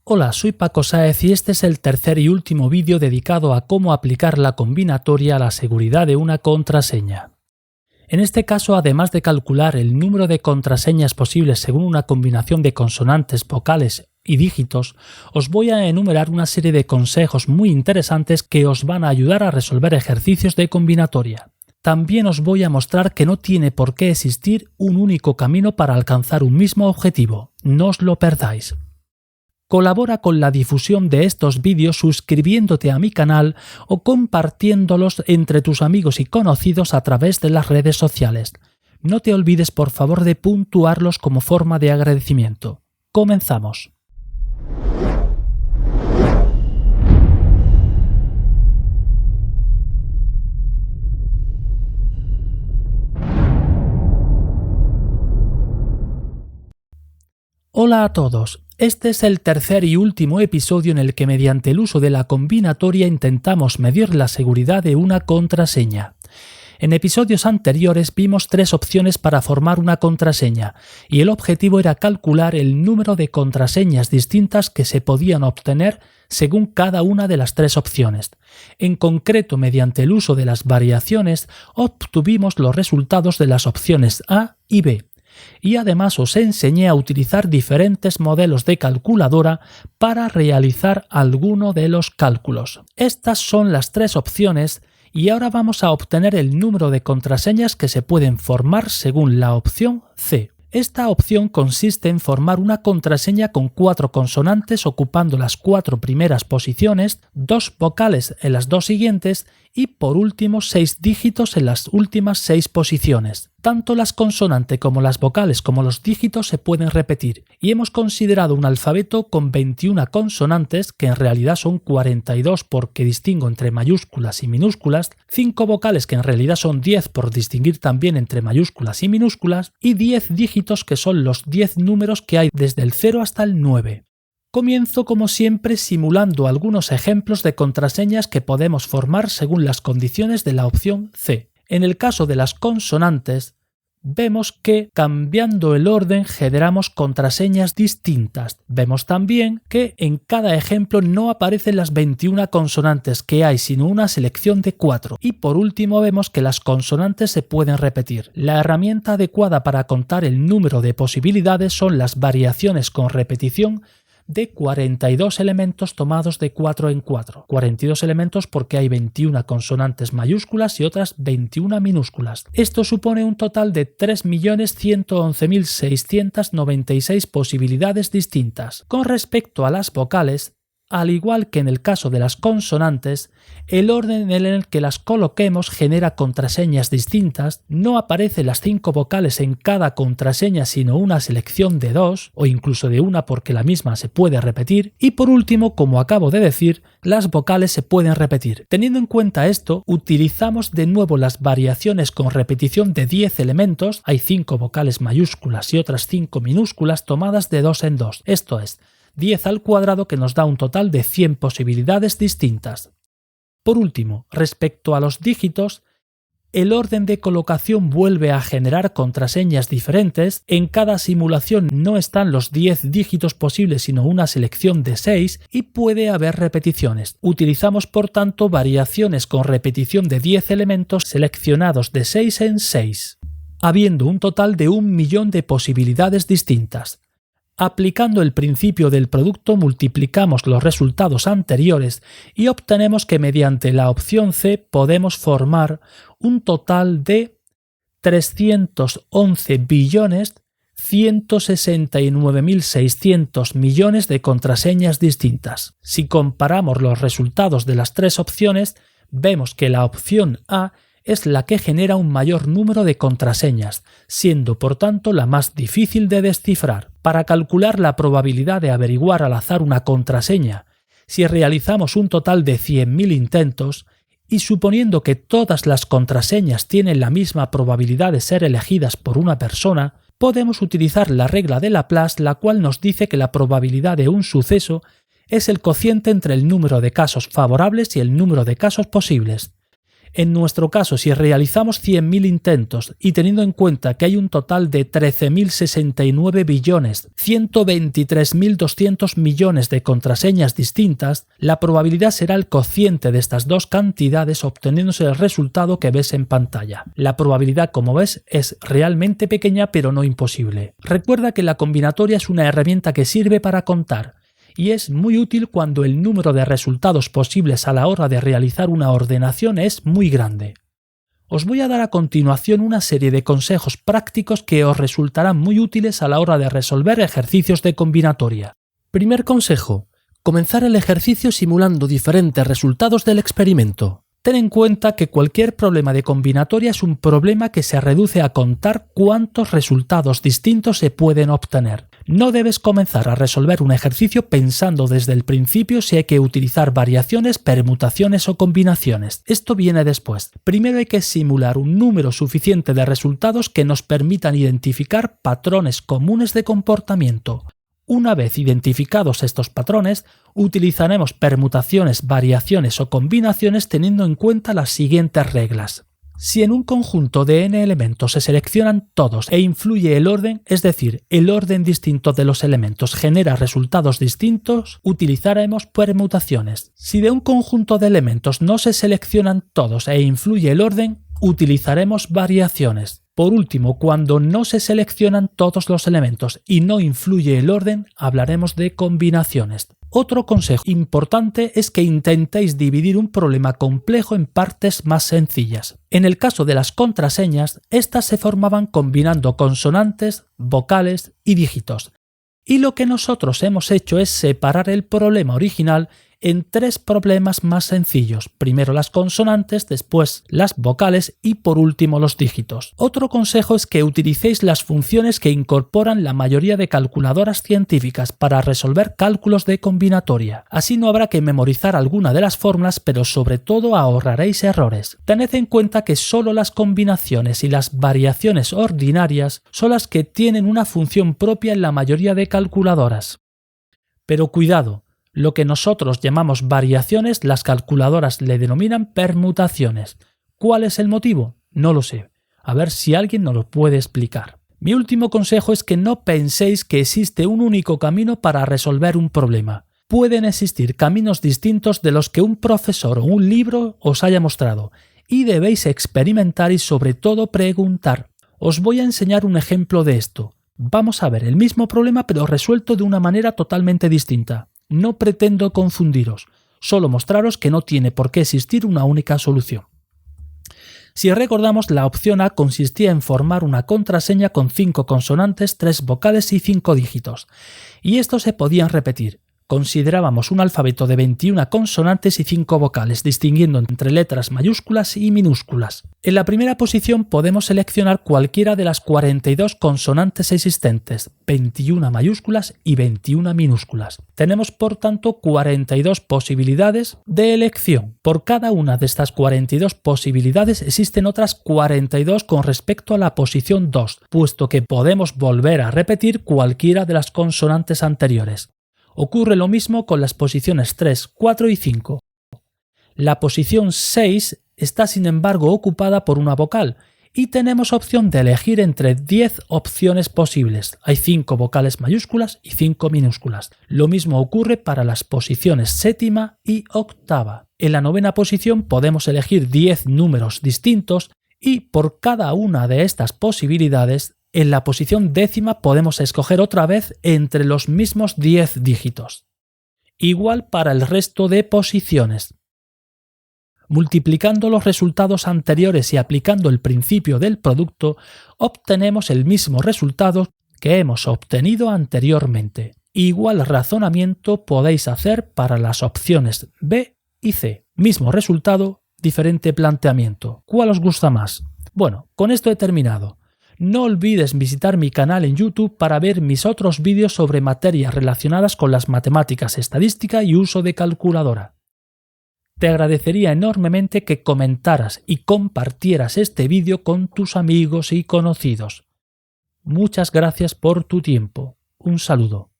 Hola, soy Paco Sáez y este es el tercer y último vídeo dedicado a cómo aplicar la combinatoria a la seguridad de una contraseña. En este caso, además de calcular el número de contraseñas posibles según una combinación de consonantes, vocales y dígitos, os voy a enumerar una serie de consejos muy interesantes que os van a ayudar a resolver ejercicios de combinatoria. También os voy a mostrar que no tiene por qué existir un único camino para alcanzar un mismo objetivo. No os lo perdáis. Colabora con la difusión de estos vídeos suscribiéndote a mi canal o compartiéndolos entre tus amigos y conocidos a través de las redes sociales. No te olvides por favor de puntuarlos como forma de agradecimiento. Comenzamos. Hola a todos. Este es el tercer y último episodio en el que mediante el uso de la combinatoria intentamos medir la seguridad de una contraseña. En episodios anteriores vimos tres opciones para formar una contraseña y el objetivo era calcular el número de contraseñas distintas que se podían obtener según cada una de las tres opciones. En concreto, mediante el uso de las variaciones, obtuvimos los resultados de las opciones A y B. Y además os enseñé a utilizar diferentes modelos de calculadora para realizar alguno de los cálculos. Estas son las tres opciones y ahora vamos a obtener el número de contraseñas que se pueden formar según la opción C. Esta opción consiste en formar una contraseña con 4 consonantes ocupando las 4 primeras posiciones, 2 vocales en las 2 siguientes y por último 6 dígitos en las últimas 6 posiciones. Tanto las consonantes como las vocales como los dígitos se pueden repetir y hemos considerado un alfabeto con 21 consonantes, que en realidad son 42 porque distingo entre mayúsculas y minúsculas, 5 vocales que en realidad son 10 por distinguir también entre mayúsculas y minúsculas y 10 dígitos que son los 10 números que hay desde el 0 hasta el 9. Comienzo como siempre simulando algunos ejemplos de contraseñas que podemos formar según las condiciones de la opción C. En el caso de las consonantes, vemos que cambiando el orden generamos contraseñas distintas. Vemos también que en cada ejemplo no aparecen las 21 consonantes que hay, sino una selección de 4. Y por último vemos que las consonantes se pueden repetir. La herramienta adecuada para contar el número de posibilidades son las variaciones con repetición de 42 elementos tomados de 4 en 4. 42 elementos porque hay 21 consonantes mayúsculas y otras 21 minúsculas. Esto supone un total de 3.111.696 posibilidades distintas. Con respecto a las vocales, al igual que en el caso de las consonantes, el orden en el que las coloquemos genera contraseñas distintas. No aparecen las 5 vocales en cada contraseña, sino una selección de 2 o incluso de una porque la misma se puede repetir. Y por último, como acabo de decir, las vocales se pueden repetir. Teniendo en cuenta esto, utilizamos de nuevo las variaciones con repetición de 10 elementos. Hay 5 vocales mayúsculas y otras 5 minúsculas tomadas de 2 en 2. Esto es 10 al cuadrado, que nos da un total de 100 posibilidades distintas. Por último, respecto a los dígitos, el orden de colocación vuelve a generar contraseñas diferentes. En cada simulación no están los 10 dígitos posibles, sino una selección de 6 y puede haber repeticiones. Utilizamos por tanto variaciones con repetición de 10 elementos seleccionados de 6 en 6, habiendo un total de 1.000.000 de posibilidades distintas. Aplicando el principio del producto multiplicamos los resultados anteriores y obtenemos que mediante la opción C podemos formar un total de 311.169.600 millones de contraseñas distintas. Si comparamos los resultados de las tres opciones, vemos que la opción A es la que genera un mayor número de contraseñas, siendo por tanto la más difícil de descifrar. Para calcular la probabilidad de averiguar al azar una contraseña, si realizamos un total de 100.000 intentos, y suponiendo que todas las contraseñas tienen la misma probabilidad de ser elegidas por una persona, podemos utilizar la regla de Laplace, la cual nos dice que la probabilidad de un suceso es el cociente entre el número de casos favorables y el número de casos posibles. En nuestro caso, si realizamos 100.000 intentos y teniendo en cuenta que hay un total de 13.069 billones, 123.200 millones de contraseñas distintas, la probabilidad será el cociente de estas dos cantidades obteniéndose el resultado que ves en pantalla. La probabilidad, como ves, es realmente pequeña pero no imposible. Recuerda que la combinatoria es una herramienta que sirve para contar, y es muy útil cuando el número de resultados posibles a la hora de realizar una ordenación es muy grande. Os voy a dar a continuación una serie de consejos prácticos que os resultarán muy útiles a la hora de resolver ejercicios de combinatoria. Primer consejo: comenzar el ejercicio simulando diferentes resultados del experimento. Ten en cuenta que cualquier problema de combinatoria es un problema que se reduce a contar cuántos resultados distintos se pueden obtener. No debes comenzar a resolver un ejercicio pensando desde el principio si hay que utilizar variaciones, permutaciones o combinaciones. Esto viene después. Primero hay que simular un número suficiente de resultados que nos permitan identificar patrones comunes de comportamiento. Una vez identificados estos patrones, utilizaremos permutaciones, variaciones o combinaciones teniendo en cuenta las siguientes reglas. Si en un conjunto de n elementos se seleccionan todos e influye el orden, es decir, el orden distinto de los elementos genera resultados distintos, utilizaremos permutaciones. Si de un conjunto de elementos no se seleccionan todos e influye el orden, utilizaremos variaciones. Por último, cuando no se seleccionan todos los elementos y no influye el orden, hablaremos de combinaciones. Otro consejo importante es que intentéis dividir un problema complejo en partes más sencillas. En el caso de las contraseñas, estas se formaban combinando consonantes, vocales y dígitos. Y lo que nosotros hemos hecho es separar el problema original en 3 problemas más sencillos, primero las consonantes, después las vocales y por último los dígitos. Otro consejo es que utilicéis las funciones que incorporan la mayoría de calculadoras científicas para resolver cálculos de combinatoria. Así no habrá que memorizar alguna de las fórmulas, pero sobre todo ahorraréis errores. Tened en cuenta que solo las combinaciones y las variaciones ordinarias son las que tienen una función propia en la mayoría de calculadoras. Pero cuidado, lo que nosotros llamamos variaciones, las calculadoras le denominan permutaciones. ¿Cuál es el motivo? No lo sé. A ver si alguien nos lo puede explicar. Mi último consejo es que no penséis que existe un único camino para resolver un problema. Pueden existir caminos distintos de los que un profesor o un libro os haya mostrado, y debéis experimentar y sobre todo preguntar. Os voy a enseñar un ejemplo de esto. Vamos a ver el mismo problema pero resuelto de una manera totalmente distinta. No pretendo confundiros, solo mostraros que no tiene por qué existir una única solución. Si recordamos, la opción A consistía en formar una contraseña con 5 consonantes, 3 vocales y 5 dígitos, y estos se podían repetir. Considerábamos un alfabeto de 21 consonantes y 5 vocales, distinguiendo entre letras mayúsculas y minúsculas. En la primera posición podemos seleccionar cualquiera de las 42 consonantes existentes, 21 mayúsculas y 21 minúsculas. Tenemos por tanto 42 posibilidades de elección. Por cada una de estas 42 posibilidades existen otras 42 con respecto a la posición 2, puesto que podemos volver a repetir cualquiera de las consonantes anteriores. Ocurre lo mismo con las posiciones 3, 4 y 5. La posición 6 está sin embargo ocupada por una vocal y tenemos opción de elegir entre 10 opciones posibles. Hay 5 vocales mayúsculas y 5 minúsculas. Lo mismo ocurre para las posiciones séptima y octava. En la novena posición podemos elegir 10 números distintos y por cada una de estas posibilidades en la posición décima podemos escoger otra vez entre los mismos 10 dígitos. Igual para el resto de posiciones. Multiplicando los resultados anteriores y aplicando el principio del producto, obtenemos el mismo resultado que hemos obtenido anteriormente. Igual razonamiento podéis hacer para las opciones B y C. Mismo resultado, diferente planteamiento. ¿Cuál os gusta más? Bueno, con esto he terminado. No olvides visitar mi canal en YouTube para ver mis otros vídeos sobre materias relacionadas con las matemáticas, estadística y uso de calculadora. Te agradecería enormemente que comentaras y compartieras este vídeo con tus amigos y conocidos. Muchas gracias por tu tiempo. Un saludo.